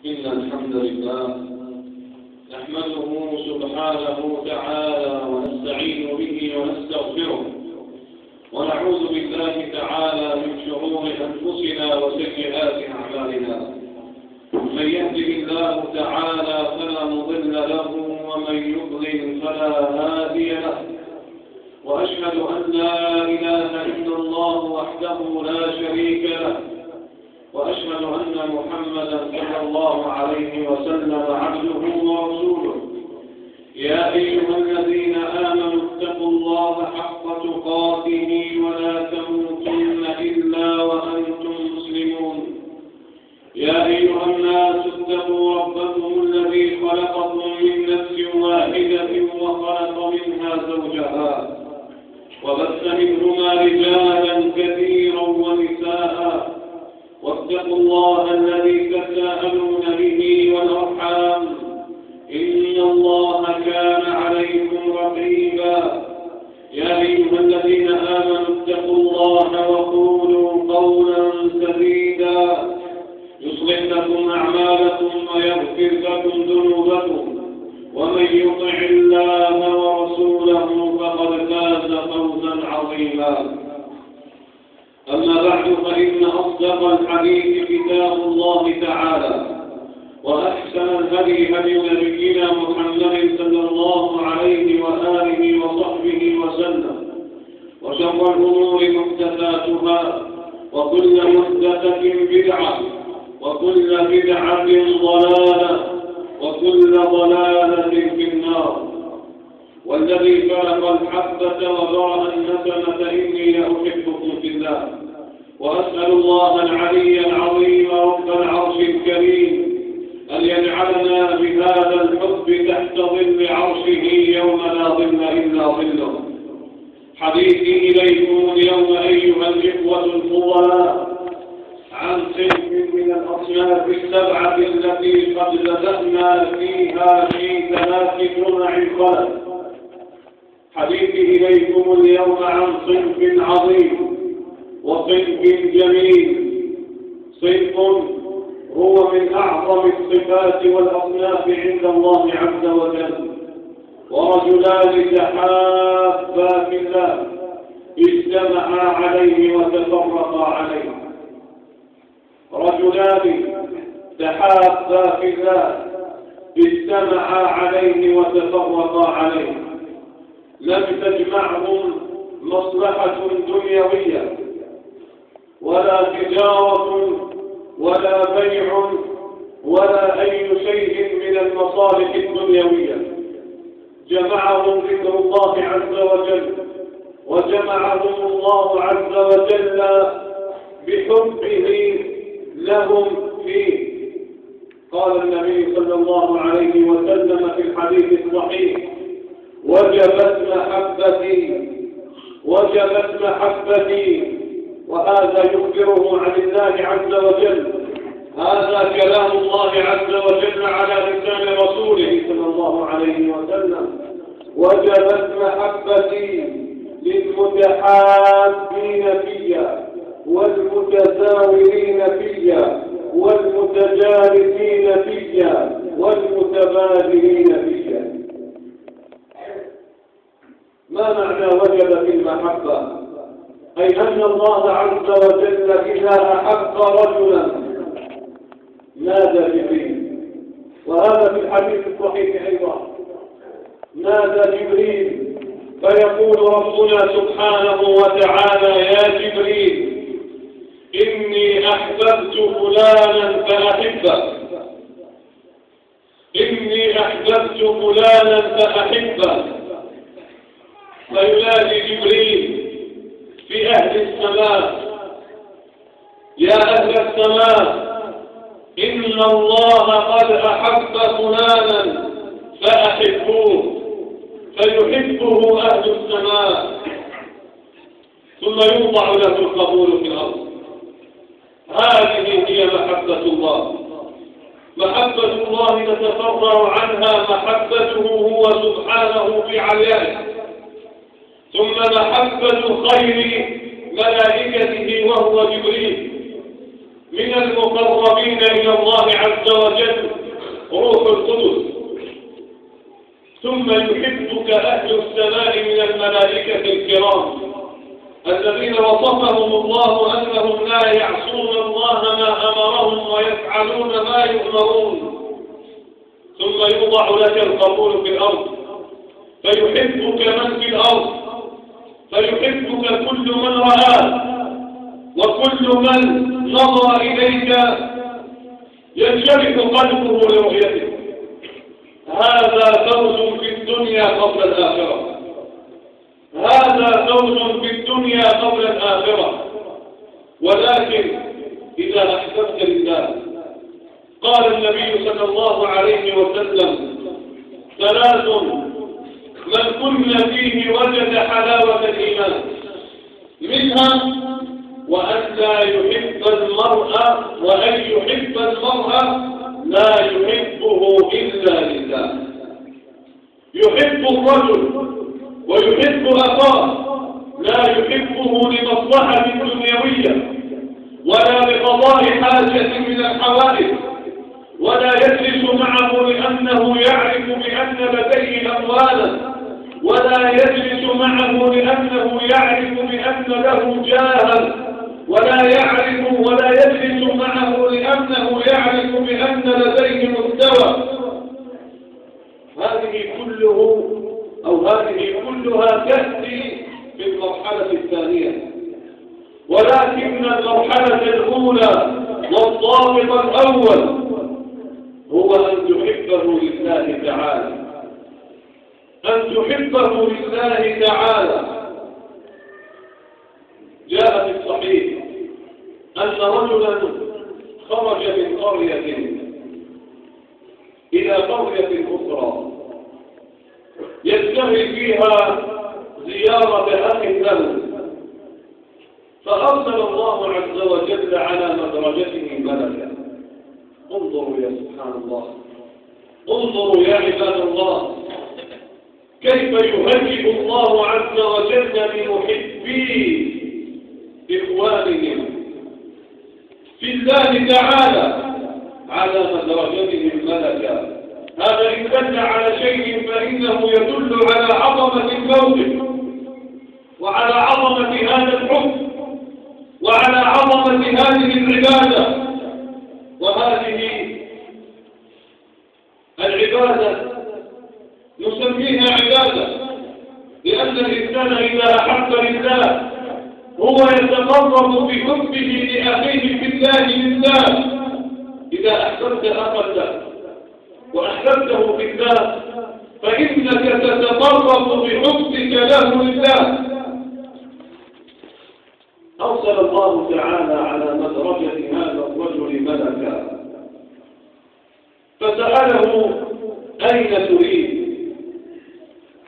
إن الحمد لله نحمده سبحانه وتعالى ونستعين به ونستغفره ونعوذ بالله تعالى من شرور أنفسنا وسيئات أعمالنا. من يهده الله تعالى فلا مضل له ومن يضلل فلا هادي له، وأشهد أن لا إله إلا الله وحده لا شريك له، وأشهد أن محمدا صلى الله عليه وسلم عبده ورسوله. يا أيها الذين آمنوا اتقوا الله حق تقاته ولا تموتن إلا وأنتم مسلمون. يا أيها الناس اتقوا ربكم الذي خلقكم من نفس واحدة وخلق منها زوجها وبث منهما رجالا كثيرا ونساء، واتقوا الله الذي تساءلون به والأرحام إن الله كان عليكم رقيبا. يا أيها الذين آمنوا اتقوا الله وقولوا قولا سديدا يصلح لكم أعمالكم ويغفر لكم ذنوبكم، ومن يطع الله ورسوله فقد فاز فوزا عظيما. أما بعد، فإن أصدق الحديث كتاب الله تعالى، وأحسن الهدي هدي نبينا محمد صلى الله عليه وآله وصحبه وسلم، وشر الأمور محدثاتها، وكل محدثة بدعة، وكل بدعة ضلالة، وكل ضلالة في النار. والذي فرق الحبة وبرأ النسمة إني لأحبكم في الله، وأسأل الله العلي العظيم رب العرش الكريم أن يجعلنا بهذا الحب تحت ظل عرشه يوم لا ظل إلا ظله. حديثي إليكم اليوم أيها الإخوة الفضلاء عن صنف من الأصناف السبعة التي قد بدأنا فيها في 3 جمع الخلف. حديثي إليكم اليوم عن صنف عظيم وصنف جميل، صنف هو من أعظم الصفات والأصناف عند الله عز وجل، ورجلان تحابا في الله اجتمعا عليه وتفرقا عليه. رجلان تحابا في الله اجتمعا عليه وتفرقا عليه، لم تجمعهم مصلحة دنيوية ولا تجارة ولا بيع ولا أي شيء من المصالح الدنيوية، جمعهم ذكر الله عز وجل، وجمعهم الله عز وجل بحبه لهم فيه. قال النبي صلى الله عليه وسلم في الحديث الصحيح: وجبت محبتي. وهذا يخبره عن الله عز وجل، هذا كلام الله عز وجل على لسان رسوله صلى الله عليه وسلم: وجبت محبتي للمتحابين فيا والمتزاورين فيا والمتجالسين فيا والمتبادلين فيا. ما معنى وجبت المحبة؟ أي أن الله عز وجل إذا أحب رجلا نادى جبريل، وهذا في الحديث الصحيح أيضا: نادى جبريل فيقول ربنا سبحانه وتعالى: يا جبريل إني أحببت فلانا فأحبه، إني أحببت فلانا فأحبه. فينادي جبريل في أهل السماء: يا أهل السماء إن الله قد أحب فلانا فأحبوه، فيحبه أهل السماء، ثم يوضع له القبول في الأرض. هذه هي محبة الله. محبة الله نتفرع عنها محبته هو سبحانه في عليائه، ثم محبة خير ملائكته وهو جبريل، من المقربين إلى الله عز وجل روح القدس، ثم يحبك أهل السماء من الملائكة الكرام الذين وصفهم الله أنهم لا يعصون الله ما أمرهم ويفعلون ما يؤمرون. ثم يوضع لك القبول في الأرض فيحبك من في الأرض، فيحبك كل من رآك وكل من نظر إليك ينشرح قلبه لرؤيتك. هذا فوز في الدنيا قبل الآخرة، هذا فوز في الدنيا قبل الآخرة. ولكن إذا أحببت لله، قال النبي صلى الله عليه وسلم: ثلاث من كن فيه وجد حلاوة الإيمان، منها وأن لا يحب المرء لا يحبه إلا لله. يحب الرجل ويحب أخاه، لا يحبه لمصلحة دنيوية ولا لقضاء حاجة من الحوائج، ولا يجلس معه لأنه يعرف بأن لديه أموالا، ولا يجلس معه لأنه يعرف بأن له جاها، ولا يجلس معه لأنه يعرف بأن لديه مستوى. هذه كلها تأتي في المرحلة الثانية. ولكن المرحلة الأولى والضابط الأول هو أن تحبه لله تعالى، أن تحبه لله تعالى. جاء في الصحيح أن رجلا خرج من قرية إلى قرية أخرى يشتهي فيها زيارة أخ له، فأرسل الله عز وجل على مدرجته ملكا. انظروا يا سبحان الله، انظروا يا عباد الله، كيف يهيئ الله عز وجل لمحبي إخوانهم في الله تعالى على مدرجتهم ملكا. هذا إن دل على شيء فإنه يدل على عظمة الموقف وعلى عظمة هذا الحكم وعلى عظمة هذه العبادة. وهذه العبادة نسميها عبادة لأن الإنسان إذا أحب لله هو يتقرب بحبه لأخيه في الله لله. إذا أحببت أخا له وأحببته في الله فإنك تتقرب بحبك له لله. أرسل الله تعالى على مدرجة هذا الرجل ملكا فسأله: أين تريد؟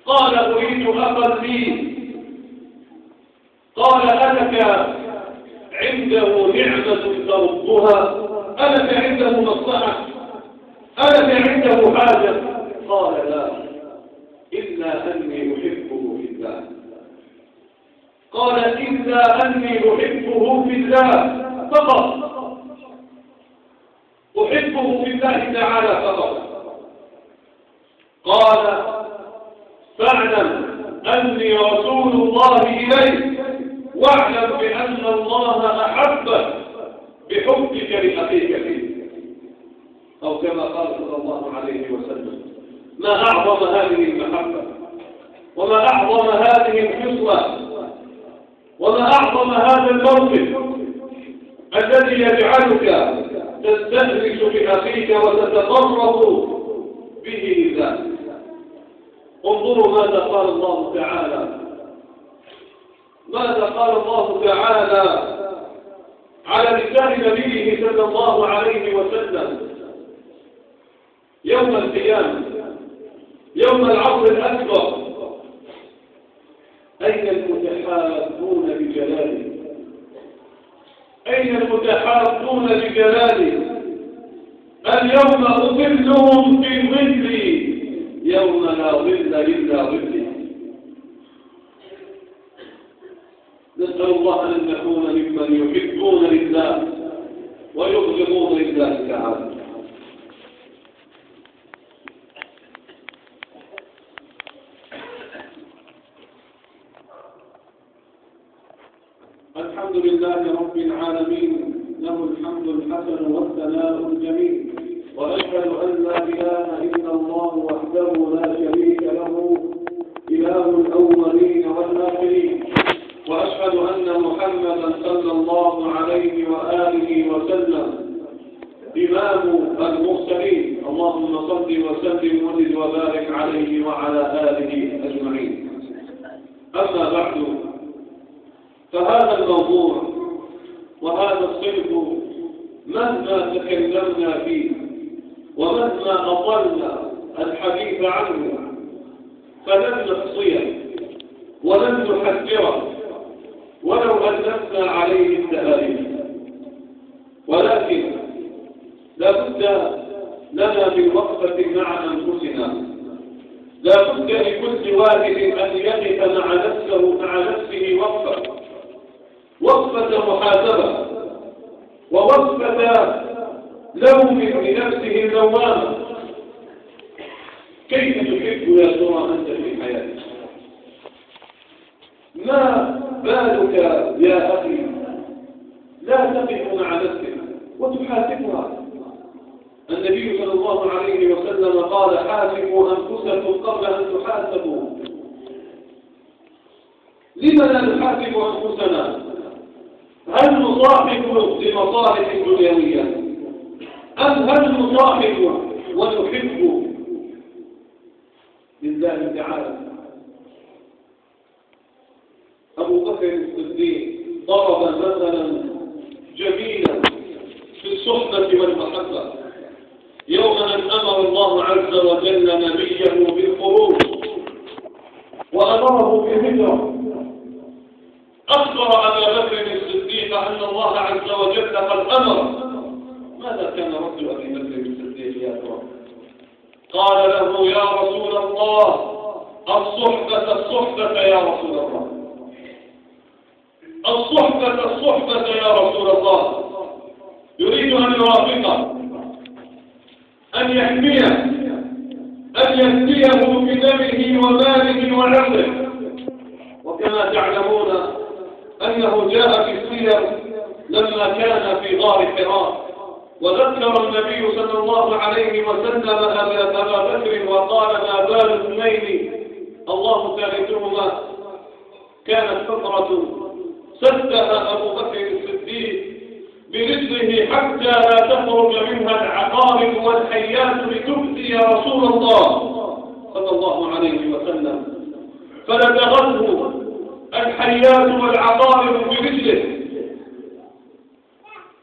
قال: أريد أخا لي. قال: ألك عنده نعمة تربها؟ ألك عنده مصلحة؟ ألك عنده حاجة؟ قال: لا، إلا أني أحبه في الله. قال: إلا أني أحبه في الله فقط، أحبه في الله تعالى فقط. قال: فاعلم أني رسول الله إليك، واعلم بأن الله أحبك بحبك لأخيك فيه. أو كما قال صلى الله عليه وسلم: ما أعظم هذه المحبة، وما أعظم هذه الحسوة، وما أعظم هذا الموقف الذي يجعلك تستأنس بأخيك وتتقرب به لله. انظروا ماذا قال الله تعالى، ماذا قال الله تعالى على لسان نبيه صلى الله عليه وسلم يوم القيامة، يوم العرض الأكبر: أين المتحابون بجلاله؟ أين المتحابون بجلاله؟ اليوم أظلهم في ظلي يوم لا ظل إلا ظلي. نسأل الله أن نكون ممن يحبون لله لله رب العالمين، له الحمد الحسن والثناء الجميل، وأشهد أن لا إله إلا الله وحده لا شريك له إله الأولين والآخرين، وأشهد أن محمدا صلى الله عليه وآله وسلم إمام المرسلين. اللهم صل وسلم وزد وبارك عليه وعلى آله أجمعين. أما بعد، فهذا الموضوع وهذا الصنف مهما تكلمنا فيه ومهما أطلنا الحديث عنه فلن نحصيه ولن نحذره ولو ألفنا عليه التهاليف، ولكن لابد لنا من وقفة مع أنفسنا، لابد لكل واحد أن يقف مع نفسه وقفة محاسبة ووقفة لوم لنفسه لوامة. كيف تحب يا ترى أنت في حياتك؟ ما بالك يا أخي لا تقف مع نفسك وتحاسبها؟ النبي صلى الله عليه وسلم قال: حاسبوا أنفسكم قبل أن تحاسبوا. لما لا نحاسب أنفسنا؟ هل نصاحب لمصالح دنيوية أم هل نصاحب ونحب لله تعالى؟ أبو بكر الصديق ضرب مثلا جميلا في الصحبة والمحبة يوم أن أمر الله عز وجل نبيه بالخروج وأمره بالهجرة. أخبر أبا بكر الصديق أن الله عز وجل قد أمر. ماذا كان رد أبي بكر الصديق يا ترى؟ قال له: يا رسول الله، الصحبة يا رسول الله، الصحبة يا رسول الله. يريد أن يرافقه، أن يحميه، أن يهديه بدمه وماله وعرضه. وكما تعلمون أنه جاء في السير لما كان في غار حراء، وذكر النبي صلى الله عليه وسلم أبا بكر وقال: ما بال اثنين الله ثالثهما. كانت فترة سدها أبو بكر الصديق برجله حتى لا تخرج منها العقارب والحيات لتؤذي رسول الله صلى الله عليه وسلم، فلدغته الحيات والعقارب برجله،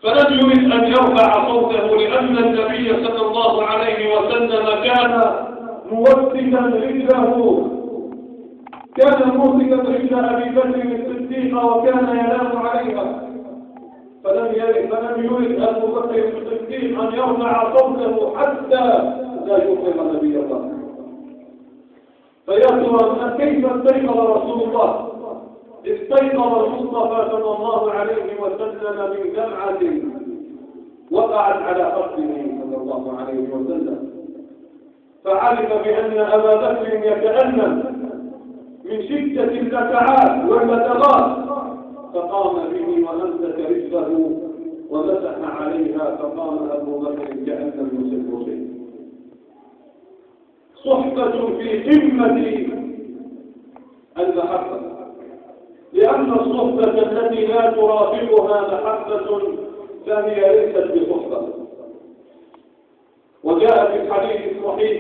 فلم يرد أن يرفع صوته لأن النبي صلى الله عليه وسلم كان موثقا رجله، كان موثقا رجل أبي بكر الصديق وكان ينام عليها، فلم يرد أبو بكر الصديق أن يرفع صوته حتى لا يخرج النبي الله. فيا ترى كيف استيقظ رسول الله؟ استيقظ المصطفى صلى الله عليه وسلم من دمعة وقعت على قلبه صلى الله عليه وسلم، فعرف بأن أبا بكر يتألم من شدة اللسعات واللدغات، فقام به وأمسك رجله ومسح عليها، فقام أبو بكر كأن لم يصبه شيء. صحبة في قمة المحبة، لأن الصحبة التي لا ترافقها محبة فهي ليست بصحبة. وجاء في الحديث الصحيح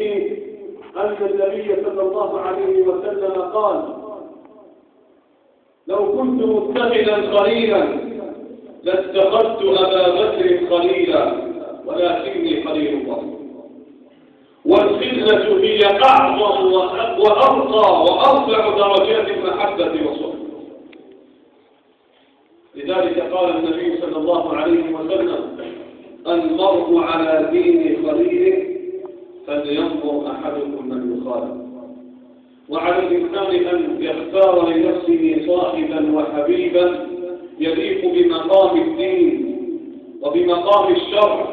أن النبي صلى الله عليه وسلم قال: لو كنت متخذا خليلا لاتخذت أبا بكر خليلا ولكني خليل الله. والخلة هي أعظم وأرقى وأرفع درجات المحبة والصحبة. لذلك قال النبي صلى الله عليه وسلم: المرء على دين خليله فلينظر أحدكم من يخالف. وعلى الإنسان أن يختار لنفسه صاحبا وحبيبا يليق بمقام الدين وبمقام الشرع،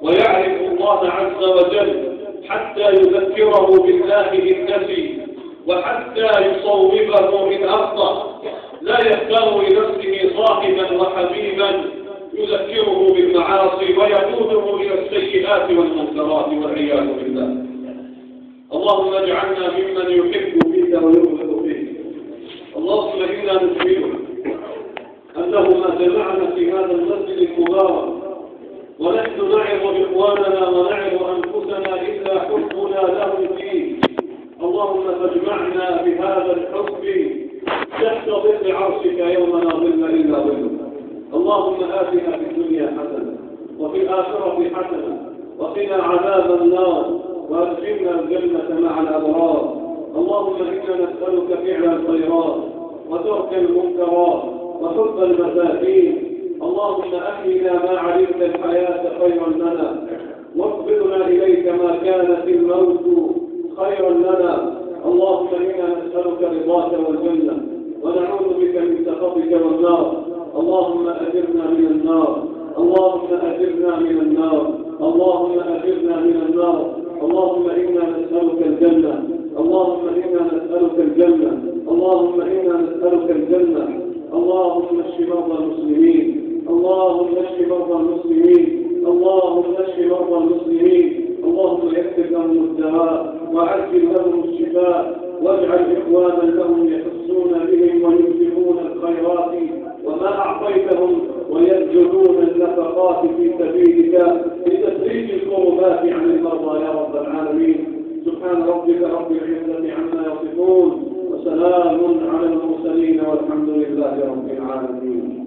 ويعرف الله عز وجل حتى يذكره بالله بالنفي وحتى يصوبه إن أخطأ. لا يختار لنفسه صاحبا وحبيبا يذكره بالمعاصي ويقوده إلى السيئات والمنكرات والعياذ بالله. اللهم اجعلنا ممن يحب فيك ويبغض فيك. اللهم إنا نسألك أنه ما جمعنا في هذا المسجد المبارك ونحن نعظ إخواننا ونعظ أنفسنا إلا حبنا لهم فيه. اللهم فاجمعنا بهذا الحب تحت ظل عرشك يوم لا ظل إلا ظلك. اللهم آتنا في الدنيا حسنة وفي الآخرة حسنة وقنا عذاب النار وادخلنا الجنة مع الأبرار. اللهم إنا نسألك فعل الخيرات وترك المنكرات وحب المساكين. اللهم أحينا ما علمت الحياة خيرا لنا واقبضنا إليك ما كانت الموت خيرا لنا. اللهم إنا نسألك رضاك والجنة ونعوذ بك من سخطك والنار. اللهم أجرنا من النار. اللهم أجرنا من النار. اللهم أجرنا من النار. اللهم إنا نسألك الجنة. اللهم إنا نسألك الجنة. اللهم إنا نسألك الجنة. اللهم اشف مرضى المسلمين. اللهم اشف مرضى المسلمين. اللهم اشف مرضى المسلمين. اللهم يكتب لهم الدواء وعجل لهم الشفاء واجعل إخوانا لهم يحسون بهم وينفقون الخيرات وما أعطيتهم ويبذلون النفقات في سبيلك لتفريج الكربات عن المرضى يا رب العالمين. سبحان ربك رب العزة عما يصفون وسلام على المرسلين والحمد لله رب العالمين.